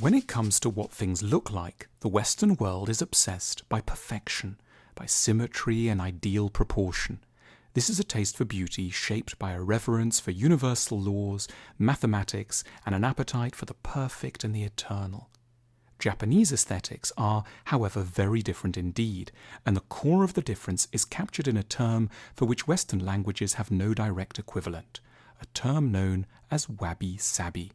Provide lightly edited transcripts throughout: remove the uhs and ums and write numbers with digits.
When it comes to what things look like, the Western world is obsessed by perfection, by symmetry and ideal proportion. This is a taste for beauty shaped by a reverence for universal laws, mathematics, and an appetite for the perfect and the eternal. Japanese aesthetics are, however, very different indeed, and the core of the difference is captured in a term for which Western languages have no direct equivalent, a term known as wabi-sabi.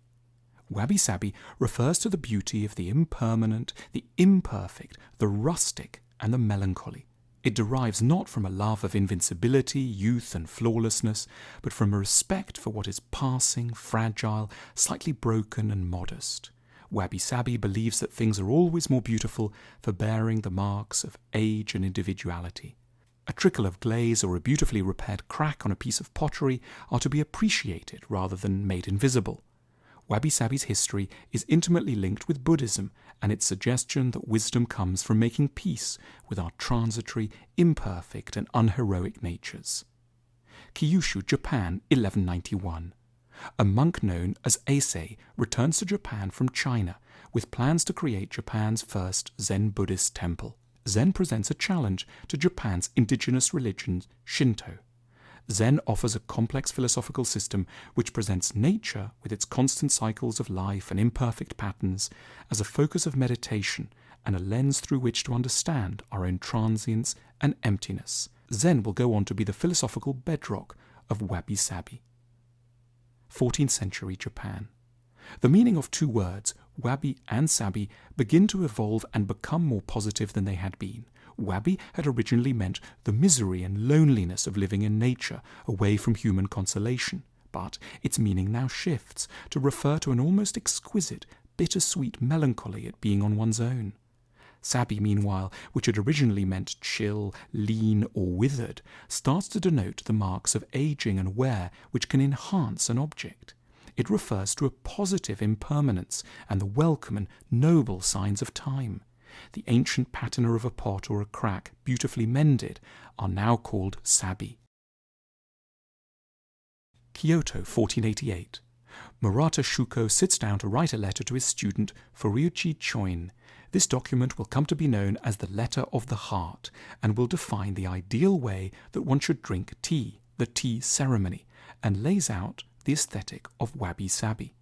Wabi-sabi refers to the beauty of the impermanent, the imperfect, the rustic, and the melancholy. It derives not from a love of invincibility, youth, and flawlessness, but from a respect for what is passing, fragile, slightly broken, and modest. Wabi-sabi believes that things are always more beautiful for bearing the marks of age and individuality. A trickle of glaze or a beautifully repaired crack on a piece of pottery are to be appreciated rather than made invisible. Wabi-sabi's history is intimately linked with Buddhism and its suggestion that wisdom comes from making peace with our transitory, imperfect, and unheroic natures. Kyushu, Japan, 1191. A monk known as Eisei returns to Japan from China with plans to create Japan's first Zen Buddhist temple. Zen presents a challenge to Japan's indigenous religion, Shinto. Zen offers a complex philosophical system which presents nature with its constant cycles of life and imperfect patterns as a focus of meditation and a lens through which to understand our own transience and emptiness. Zen will go on to be the philosophical bedrock of wabi-sabi. 14th century Japan. The meaning of two words, wabi and sabi, begin to evolve and become more positive than they had been. Wabi had originally meant the misery and loneliness of living in nature, away from human consolation, but its meaning now shifts to refer to an almost exquisite, bittersweet melancholy at being on one's own. Sabi, meanwhile, which had originally meant chill, lean, or withered, starts to denote the marks of aging and wear which can enhance an object. It refers to a positive impermanence and the welcome and noble signs of time. The ancient patina of a pot or a crack, beautifully mended, are now called sabi. Kyoto, 1488. Murata Shuko sits down to write a letter to his student Furuichi Choin. This document will come to be known as the Letter of the Heart and will define the ideal way that one should drink tea, the tea ceremony, and lays out the aesthetic of wabi-sabi.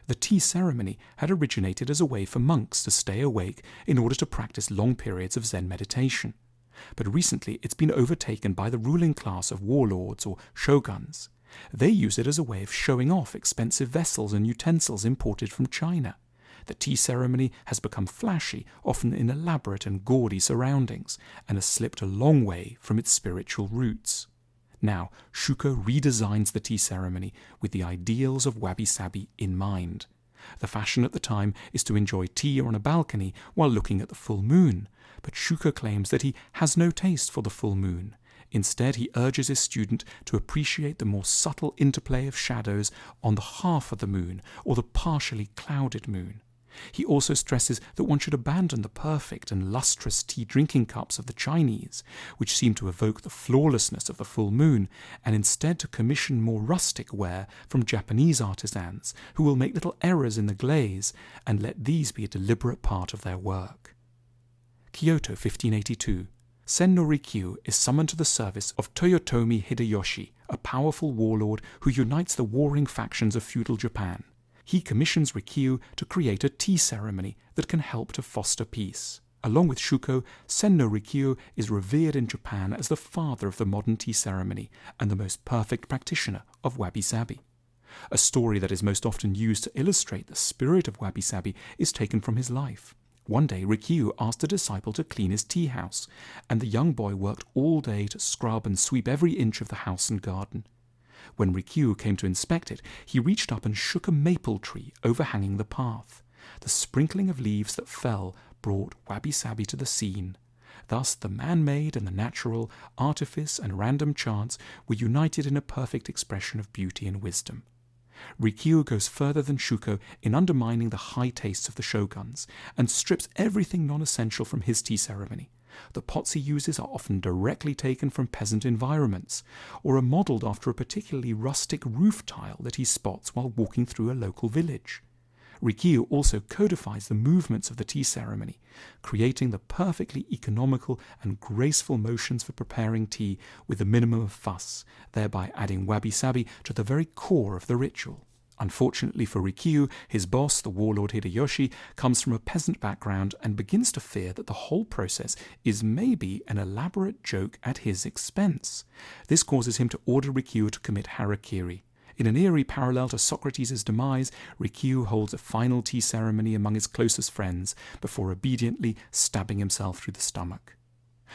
The tea ceremony had originated as a way for monks to stay awake in order to practice long periods of Zen meditation. But recently it's been overtaken by the ruling class of warlords or shoguns. They use it as a way of showing off expensive vessels and utensils imported from China. The tea ceremony has become flashy, often in elaborate and gaudy surroundings, and has slipped a long way from its spiritual roots. Now, Shuko redesigns the tea ceremony with the ideals of wabi-sabi in mind. The fashion at the time is to enjoy tea on a balcony while looking at the full moon, but Shuko claims that he has no taste for the full moon. Instead, he urges his student to appreciate the more subtle interplay of shadows on the half of the moon or the partially clouded moon. He also stresses that one should abandon the perfect and lustrous tea drinking cups of the Chinese, which seem to evoke the flawlessness of the full moon, and instead to commission more rustic ware from Japanese artisans who will make little errors in the glaze and let these be a deliberate part of their work. Kyoto, 1582. Sen no Rikyu is summoned to the service of Toyotomi Hideyoshi, a powerful warlord who unites the warring factions of feudal Japan. He commissions Rikyu to create a tea ceremony that can help to foster peace. Along with Shuko, Sen no Rikyu is revered in Japan as the father of the modern tea ceremony and the most perfect practitioner of wabi-sabi. A story that is most often used to illustrate the spirit of wabi-sabi is taken from his life. One day, Rikyu asked a disciple to clean his tea house, and the young boy worked all day to scrub and sweep every inch of the house and garden. When Rikyu came to inspect it, he reached up and shook a maple tree overhanging the path. The sprinkling of leaves that fell brought wabi-sabi to the scene. Thus the man-made and the natural, artifice and random chance were united in a perfect expression of beauty and wisdom. Rikyu goes further than Shuko in undermining the high tastes of the shoguns and strips everything non-essential from his tea ceremony. The pots he uses are often directly taken from peasant environments, or are modelled after a particularly rustic roof tile that he spots while walking through a local village. Rikyu also codifies the movements of the tea ceremony, creating the perfectly economical and graceful motions for preparing tea with a minimum of fuss, thereby adding wabi-sabi to the very core of the ritual. Unfortunately for Rikyu, his boss, the warlord Hideyoshi, comes from a peasant background and begins to fear that the whole process is maybe an elaborate joke at his expense. This causes him to order Rikyu to commit harakiri. In an eerie parallel to Socrates' demise, Rikyu holds a final tea ceremony among his closest friends before obediently stabbing himself through the stomach.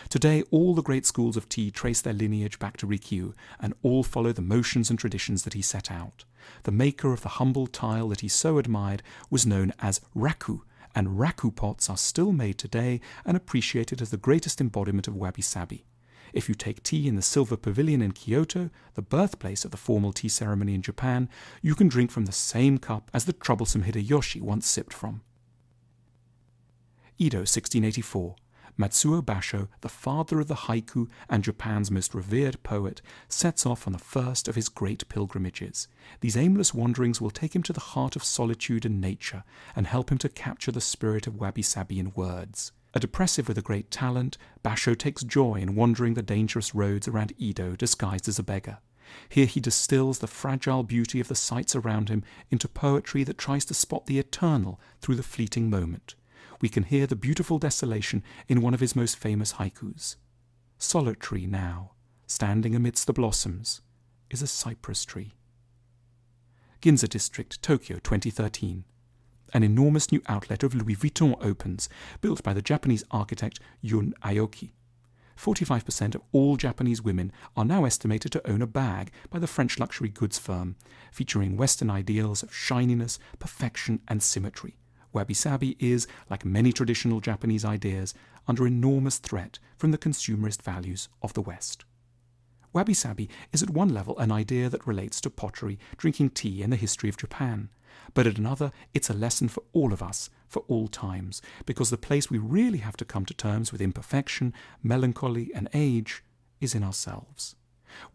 Today, all the great schools of tea trace their lineage back to Rikyu, and all follow the motions and traditions that he set out. The maker of the humble tile that he so admired was known as raku, and raku pots are still made today and appreciated as the greatest embodiment of wabi-sabi. If you take tea in the Silver Pavilion in Kyoto, the birthplace of the formal tea ceremony in Japan, you can drink from the same cup as the troublesome Hideyoshi once sipped from. Edo, 1684. Matsuo Basho, the father of the haiku and Japan's most revered poet, sets off on the first of his great pilgrimages. These aimless wanderings will take him to the heart of solitude and nature and help him to capture the spirit of wabi-sabi in words. A depressive with a great talent, Basho takes joy in wandering the dangerous roads around Edo disguised as a beggar. Here he distills the fragile beauty of the sights around him into poetry that tries to spot the eternal through the fleeting moment. We can hear the beautiful desolation in one of his most famous haikus. Solitary now, standing amidst the blossoms, is a cypress tree. Ginza District, Tokyo, 2013. An enormous new outlet of Louis Vuitton opens, built by the Japanese architect Yun Aoki. 45% of all Japanese women are now estimated to own a bag by the French luxury goods firm, featuring Western ideals of shininess, perfection, and symmetry. Wabi-sabi is, like many traditional Japanese ideas, under enormous threat from the consumerist values of the West. Wabi-sabi is at one level an idea that relates to pottery, drinking tea, and the history of Japan. But at another, it's a lesson for all of us, for all times, because the place we really have to come to terms with imperfection, melancholy, and age is in ourselves.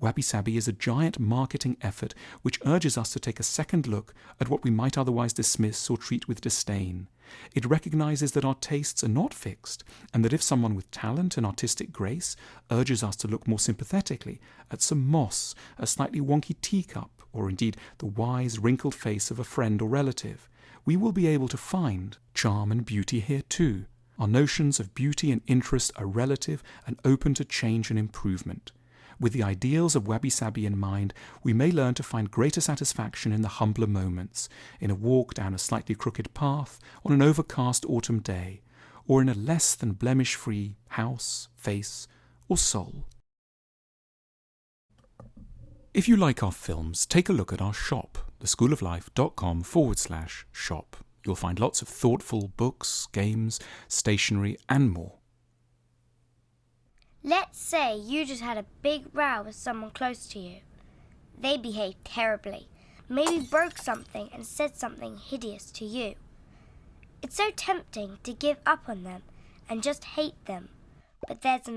Wabi-sabi is a giant marketing effort which urges us to take a second look at what we might otherwise dismiss or treat with disdain. It recognizes that our tastes are not fixed, and that if someone with talent and artistic grace urges us to look more sympathetically at some moss, a slightly wonky teacup, or indeed the wise, wrinkled face of a friend or relative, we will be able to find charm and beauty here too. Our notions of beauty and interest are relative and open to change and improvement. With the ideals of wabi-sabi in mind, we may learn to find greater satisfaction in the humbler moments, in a walk down a slightly crooked path on an overcast autumn day, or in a less than blemish-free house, face, or soul. If you like our films, take a look at our shop, theschooloflife.com/shop. You'll find lots of thoughtful books, games, stationery, and more. Let's say you just had a big row with someone close to you. They behaved terribly, maybe broke something and said something hideous to you. It's so tempting to give up on them and just hate them, but there's another